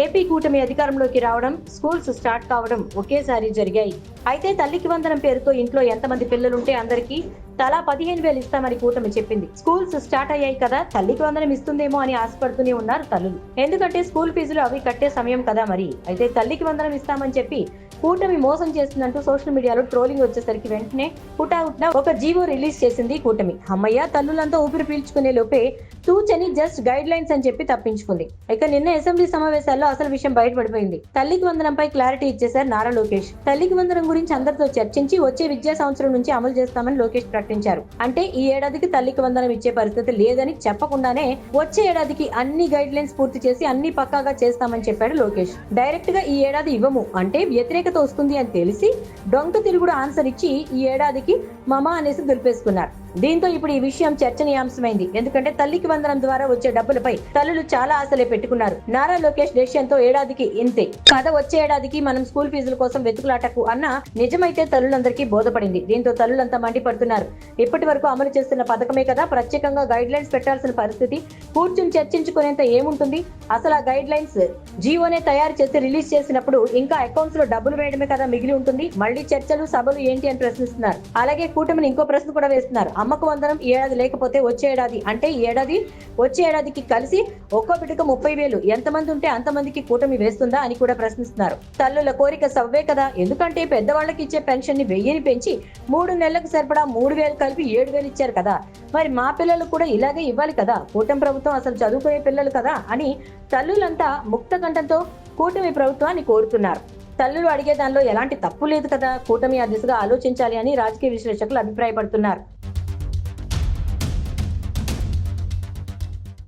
AP కూటమి అధికారంలోకి రావడం, స్కూల్స్ స్టార్ట్ కావడం ఒకేసారి జరిగాయి. అయితే తల్లికి వందనం పేరుతో ఇంట్లో ఎంతమంది పిల్లలుంటే అందరికీ తలా 15,000 ఇస్తామని కూటమి చెప్పింది. స్కూల్స్ స్టార్ట్ అయ్యాయి కదా, తల్లికి వందనం ఇస్తుందేమో అని ఆశపడుతూనే ఉన్నారు తల్లులు. ఎందుకంటే స్కూల్ ఫీజులు అవి కట్టే సమయం కదా మరి. అయితే తల్లికి వందనం ఇస్తామని చెప్పి కూటమి మోసం చేస్తుందంటూ సోషల్ మీడియాలో ట్రోలింగ్ వచ్చేసరికి వెంటనే హుటాహుటిన ఒక జీవో రిలీజ్ చేసింది కూటమి. అమ్మయ్య, తల్లులంతా ఊపిరి పీల్చుకునే లోపే తూచని జస్ట్ గైడ్ లైన్స్ అని చెప్పి తప్పించుకుంది. ఇక నిన్న అసెంబ్లీ సమావేశాల్లో అసలు విషయం బయటపడిపోయింది. తల్లికి వందనంపై క్లారిటీ ఇచ్చేశారు నారా లోకేష్. తల్లికి వందనం గురించి అందరితో చర్చించి వచ్చే విద్యా సంవత్సరం నుంచి అమలు చేస్తామని లోకేష్ ప్రకటించారు. అంటే ఈ ఏడాదికి తల్లికి వందనం ఇచ్చే పరిస్థితి లేదని చెప్పకుండానే వచ్చే ఏడాదికి అన్ని గైడ్ లైన్స్ పూర్తి చేసి అన్ని పక్కాగా చేస్తామని చెప్పాడు లోకేష్. డైరెక్ట్ గా ఈ ఏడాది ఇవ్వము అంటే వ్యతిరేకత వస్తుంది అని తెలిసి డొంక తిరుగుడు ఆన్సర్ ఇచ్చి ఈ ఏడాదికి మమా అనేసి దులిపేసుకున్నారు. దీంతో ఇప్పుడు ఈ విషయం చర్చనీయాంశమైంది. ఎందుకంటే తల్లికి వందనం ద్వారా వచ్చే డబ్బులపై తల్లులు చాలా ఆశలే పెట్టుకున్నారు. నారా లోకేష్ డెసిషన్ తో ఏడాదికి ఇంతే కథ, వచ్చే ఏడాదికి మనం స్కూల్ ఫీజుల కోసం వెతుకులాటకు అన్న నిజమైతే తల్లులందరికీ బోధపడింది. దీంతో తల్లులంతా మండిపడుతున్నారు. ఇప్పటి వరకు అమలు చేస్తున్న పథకమే కదా, ప్రత్యేకంగా గైడ్ లైన్స్ పెట్టాల్సిన పరిస్థితి, కూర్చుని చర్చించుకునేంత ఏముంటుంది? అసలు ఆ గైడ్ లైన్స్ జీవోనే తయారు చేసి రిలీజ్ చేసినప్పుడు ఇంకా అకౌంట్స్ లో డబ్బులు వేయడమే కదా మిగిలి ఉంటుంది. మళ్ళీ చర్చలు సభలు ఏంటి అని ప్రశ్నిస్తున్నారు. అలాగే కూటమిని ఇంకో ప్రశ్న కూడా వేస్తున్నారు. అమ్మకు వందనం ఈ ఏడాది లేకపోతే వచ్చే ఏడాది అంటే ఈ ఏడాది వచ్చే ఏడాదికి కలిసి ఒక్కో బిడ్డకు 30,000 ఎంతమంది ఉంటే అంతమందికి కూటమి వేస్తుందా అని కూడా ప్రశ్నిస్తున్నారు. తల్లుల కోరిక సవ్వే కదా, ఎందుకంటే పెద్దవాళ్ళకి ఇచ్చే పెన్షన్ ని 1000 పెంచి 3 నెలలకు సరిపడా 3,000 కలిపి 7,000 ఇచ్చారు కదా, మరి మా పిల్లలు కూడా ఇలాగే ఇవ్వాలి కదా, కూటమి ప్రభుత్వం అసలు చదువుకునే పిల్లలు కదా అని తల్లులంతా ముక్త కంఠంతో కూటమి ప్రభుత్వాన్ని కోరుతున్నారు. తల్లులు అడిగే దానిలో ఎలాంటి తప్పు లేదు కదా, కూటమి ఆ దిశగా ఆలోచించాలి అని రాజకీయ విశ్లేషకులు అభిప్రాయపడుతున్నారు.